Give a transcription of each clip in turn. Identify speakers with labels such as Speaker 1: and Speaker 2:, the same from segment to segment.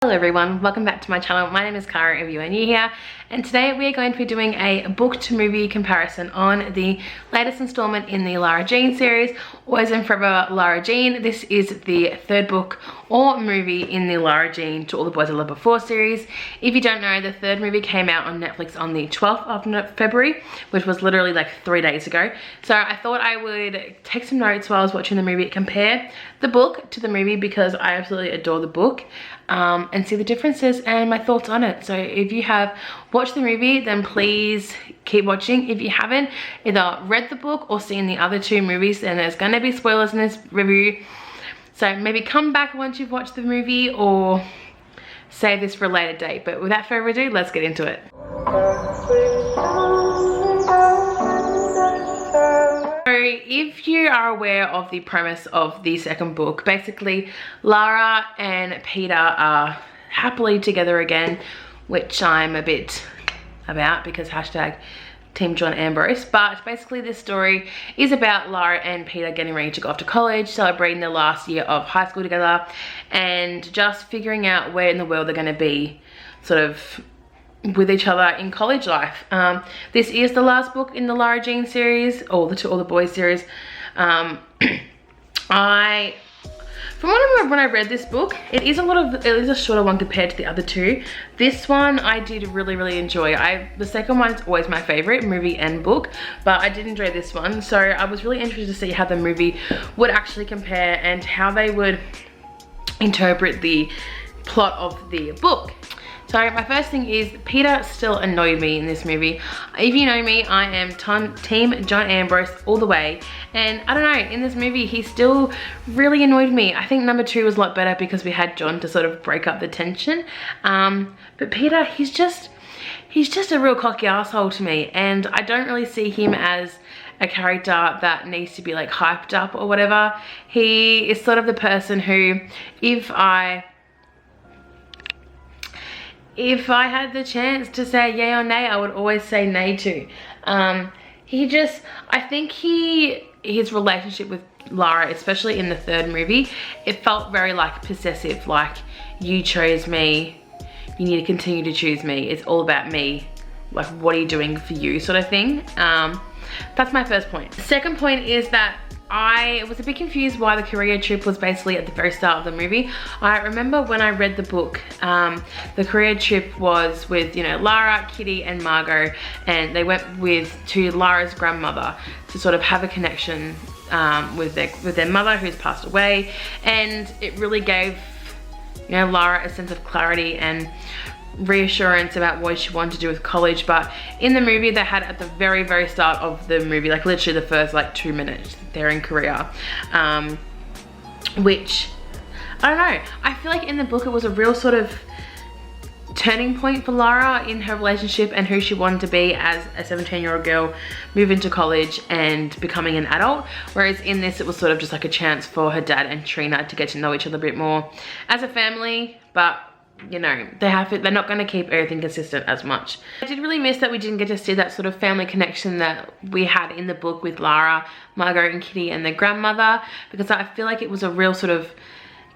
Speaker 1: Hello everyone, welcome back to my channel. My name is Cara if you are new here, and today we are going to be doing a book to movie comparison on the latest installment in the LARA JEAN series, Always and Forever LARA JEAN. This is the third book or movie in the LARA JEAN To All the Boys I Loved Before series. If you don't know, the third movie came out on Netflix on the 12th of February, which was literally like 3 days ago. So I thought I would take some notes while I was watching the movie, compare the book to the movie because I absolutely adore the book. And see the differences and my thoughts on it. So if you have watched the movie, then please keep watching. If you haven't either read the book or seen the other two movies, then there's going to be spoilers in this review. So maybe come back once you've watched the movie or save this for a later date. But without further ado, let's get into it. So if you are aware of the premise of the second book, basically Lara and Peter are happily together again, which I'm a bit about because hashtag Team John Ambrose. But basically this story is about Lara and Peter getting ready to go off to college, celebrating their last year of high school together, and just figuring out where in the world they're going to be sort of with each other in college life. This is the last book in the LARA JEAN series, or the To All the Boys series. From when I read this book, it is a shorter one compared to the other two. This one I did really enjoy. The second one is always my favorite, movie and book, but I did enjoy this one. So I was really interested to see how the movie would actually compare and how they would interpret the plot of the book. So my first thing is Peter still annoyed me in this movie. If you know me, I am Team John Ambrose all the way. And I don't know, in this movie, he still really annoyed me. I think number 2 was a lot better because we had John to sort of break up the tension. But Peter, he's just a real cocky asshole to me. And I don't really see him as a character that needs to be like hyped up or whatever. He is sort of the person who, if I had the chance to say yay or nay, I would always say nay to. I think his relationship with Lara, especially in the third movie, it felt very like possessive, like you chose me, you need to continue to choose me, it's all about me, like what are you doing for you sort of thing. That's my first point. The second point is that I was a bit confused why the Korea trip was basically at the very start of the movie. I remember when I read the book, the Korea trip was with, you know, Lara, Kitty and Margot, and they went to Lara's grandmother to sort of have a connection with their mother who's passed away, and it really gave, you know, Lara a sense of clarity and reassurance about what she wanted to do with college. But in the movie they had at the very start of the movie, like literally the first like 2 minutes, they're in Korea, which I don't know, I feel like in the book it was a real sort of turning point for Lara in her relationship and who she wanted to be as a 17-year-old girl moving to college and becoming an adult, whereas in this it was sort of just like a chance for her dad and Trina to get to know each other a bit more as a family. But you know, they're not going to keep everything consistent as much. I did really miss that we didn't get to see that sort of family connection that we had in the book with Lara, Margot and Kitty and their grandmother, because I feel like it was a real sort of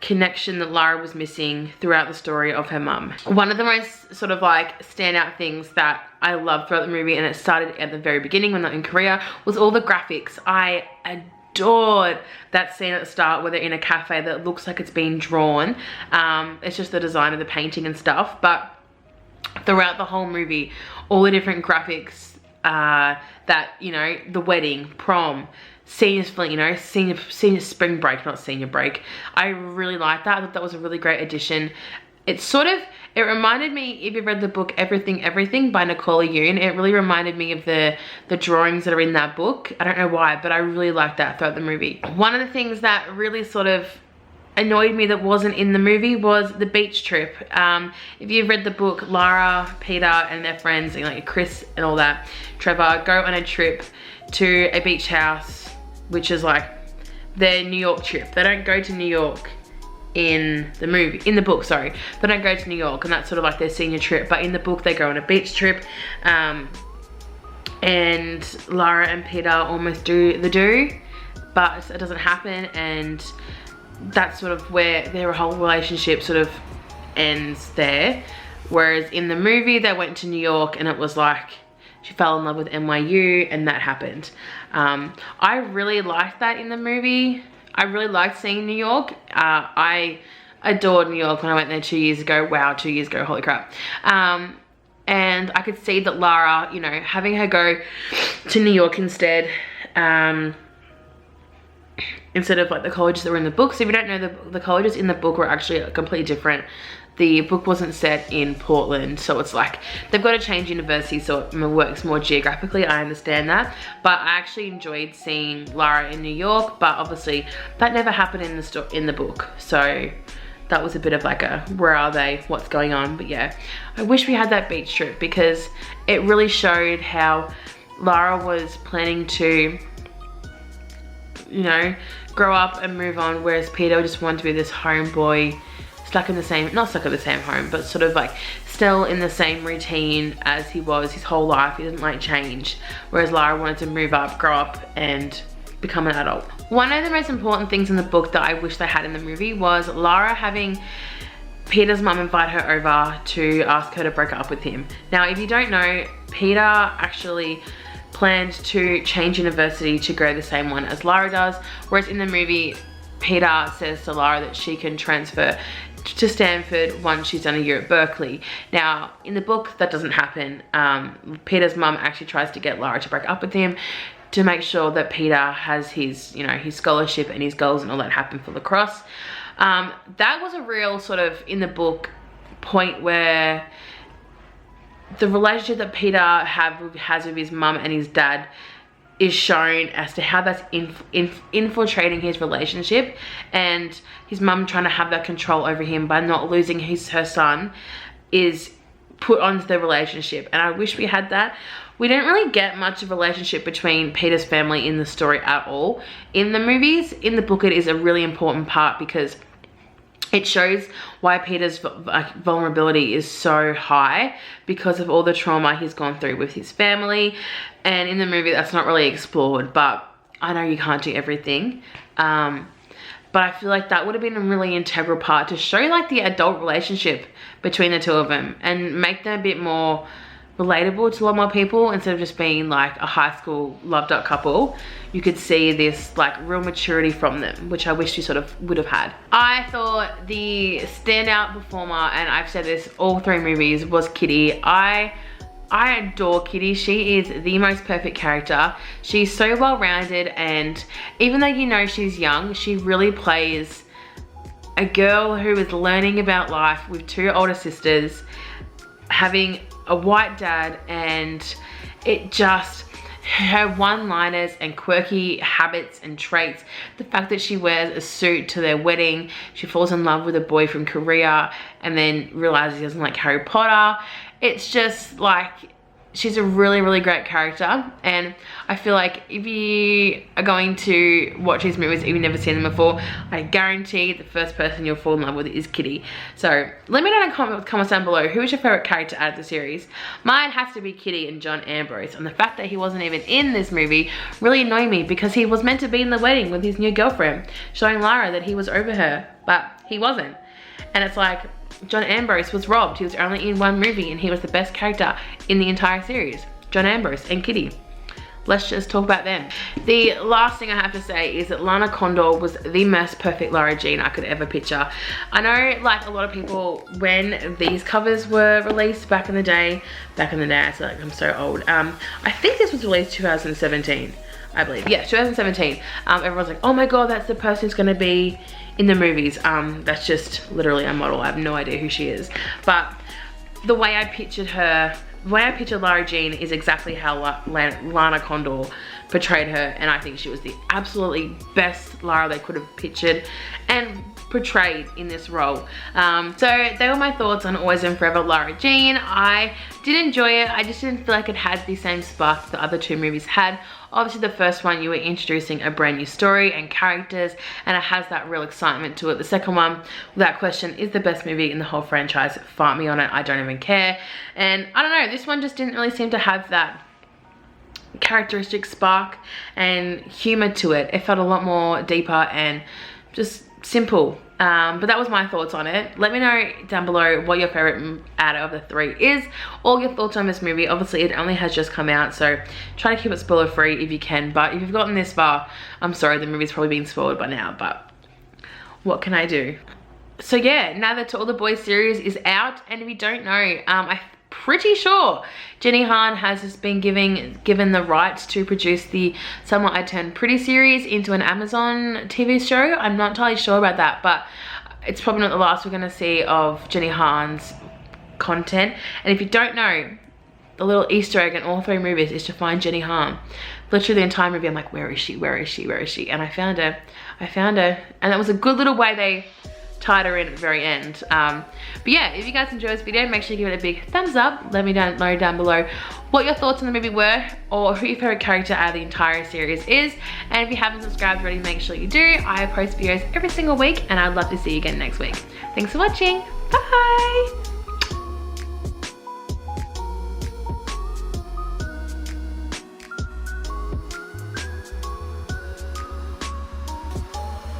Speaker 1: connection that Lara was missing throughout the story of her mum. One of the most sort of like standout things that I loved throughout the movie, and it started at the very beginning when they're in Korea, was all the graphics. I adored that scene at the start where they're in a cafe that looks like it's been drawn. It's just the design of the painting and stuff, but throughout the whole movie, all the different graphics that, you know, the wedding, prom, senior spring, you know, senior spring break, not senior break. I really liked that. I thought that was a really great addition. It reminded me, if you read the book Everything by Nicole Yoon, it really reminded me of the drawings that are in that book. I don't know why, but I really liked that throughout the movie. One of the things that really sort of annoyed me that wasn't in the movie was the beach trip. If you've read the book, Lara, Peter and their friends, and like Chris and all that, Trevor, go on a trip to a beach house, which is like their New York trip. They don't go to New York in the book, sorry. They don't go to New York, and that's sort of like their senior trip, but in the book they go on a beach trip, and Lara and Peter almost do, but it doesn't happen, and that's sort of where their whole relationship sort of ends there. Whereas in the movie, they went to New York and it was like, she fell in love with NYU and that happened. I really liked that in the movie. I really liked seeing New York. I adored New York when I went there 2 years ago. Wow, 2 years ago, holy crap. And I could see that Lara, you know, having her go to New York instead of like the colleges that were in the book. So if you don't know, the colleges in the book were actually completely different. The book wasn't set in Portland, so it's like they've got to change university so it works more geographically. I understand that, but I actually enjoyed seeing Lara in New York, but obviously that never happened in the book. So that was a bit of like a, where are they, what's going on? But yeah, I wish we had that beach trip because it really showed how Lara was planning to, you know, grow up and move on, whereas Peter just wanted to be this homeboy, stuck in the same, not stuck at the same home, but sort of like still in the same routine as he was his whole life. He didn't like change, whereas Lara wanted to move up, grow up and become an adult. One of the most important things in the book that I wish they had in the movie was Lara having Peter's mum invite her over to ask her to break up with him. Now, if you don't know, Peter actually planned to change university to go the same one as Lara does, whereas in the movie, Peter says to Lara that she can transfer to Stanford once she's done a year at Berkeley. Now, in the book, that doesn't happen. Peter's mum actually tries to get Lara to break up with him to make sure that Peter has his, you know, his scholarship and his goals and all that happen for lacrosse. That was a real sort of, in the book, point where the relationship that Peter has with his mum and his dad is shown as to how that's infiltrating his relationship, and his mum trying to have that control over him by not losing her son is put onto the relationship. And I wish we had that. We didn't really get much of a relationship between Peter's family in the story at all in the movies. In the book, it is a really important part because it shows why Peter's vulnerability is so high because of all the trauma he's gone through with his family. And in the movie, that's not really explored, but I know you can't do everything. But I feel like that would have been a really integral part to show like the adult relationship between the two of them and make them a bit more relatable to a lot more people instead of just being like a high school loved up couple. You could see this like real maturity from them, which I wish you sort of would have had. I thought the standout performer, and I've said this all three movies, was Kitty. I adore Kitty. She is the most perfect character. She's so well-rounded, and even though you know she's young, she really plays a girl who is learning about life with two older sisters, having a white dad, and it just, her one-liners and quirky habits and traits, the fact that she wears a suit to their wedding, she falls in love with a boy from Korea and then realizes he doesn't like Harry Potter. It's just like, she's a really, really great character, and I feel like if you are going to watch these movies, if you've never seen them before, I guarantee the first person you'll fall in love with is Kitty. So let me know in the comments down below, who is your favorite character out of the series? Mine has to be Kitty and John Ambrose, and the fact that he wasn't even in this movie really annoyed me because he was meant to be in the wedding with his new girlfriend, showing Lara that he was over her, but he wasn't. And it's like, John Ambrose was robbed. He was only in one movie and he was the best character in the entire series. John Ambrose and Kitty. Let's just talk about them. The last thing I have to say is that Lana Condor was the most perfect Lara Jean I could ever picture. I know like a lot of people, when these covers were released back in the day, I feel like I'm so old. I think this was released 2017, I believe. Yeah, 2017. Everyone's like, oh my God, that's the person who's gonna be in the movies. That's just literally a model. I have no idea who she is. But the way I pictured her, the way I pictured Lara Jean is exactly how Lana Condor portrayed her, and I think she was the absolutely best Lara they could have pictured and portrayed in this role. So they were my thoughts on Always and Forever Lara Jean. I did enjoy it. I just didn't feel like it had the same spark the other two movies had. Obviously the first one, you were introducing a brand new story and characters, and it has that real excitement to it. The second one, without question, is the best movie in the whole franchise. Fight me on it, I don't even care. And I don't know, this one just didn't really seem to have that characteristic spark and humor to it. It felt a lot more deeper and just simple. But that was my thoughts on it. Let me know down below what your favorite out of the 3 is, all your thoughts on this movie. Obviously it only has just come out, so try to keep it spoiler free if you can, but if you've gotten this far, I'm sorry, the movie's probably been spoiled by now, but what can I do? So yeah, now that To All the Boys series is out, and if you don't know, I'm pretty sure Jenny Han has been given the rights to produce the Somewhat I Turned Pretty series into an Amazon TV show. I'm not entirely sure about that, but it's probably not the last we're gonna see of Jenny Han's content. And if you don't know, the little Easter egg in all 3 movies is to find Jenny Han. Literally the entire movie I'm like, where is she, where is she, where is she? And I found her, and that was a good little way they tied her in at the very end. But yeah, if you guys enjoyed this video, make sure you give it a big thumbs up. Let me know down below what your thoughts on the movie were, or who your favorite character out of the entire series is. And if you haven't subscribed already, make sure you do. I post videos every single week, and I'd love to see you again next week. Thanks for watching. Bye.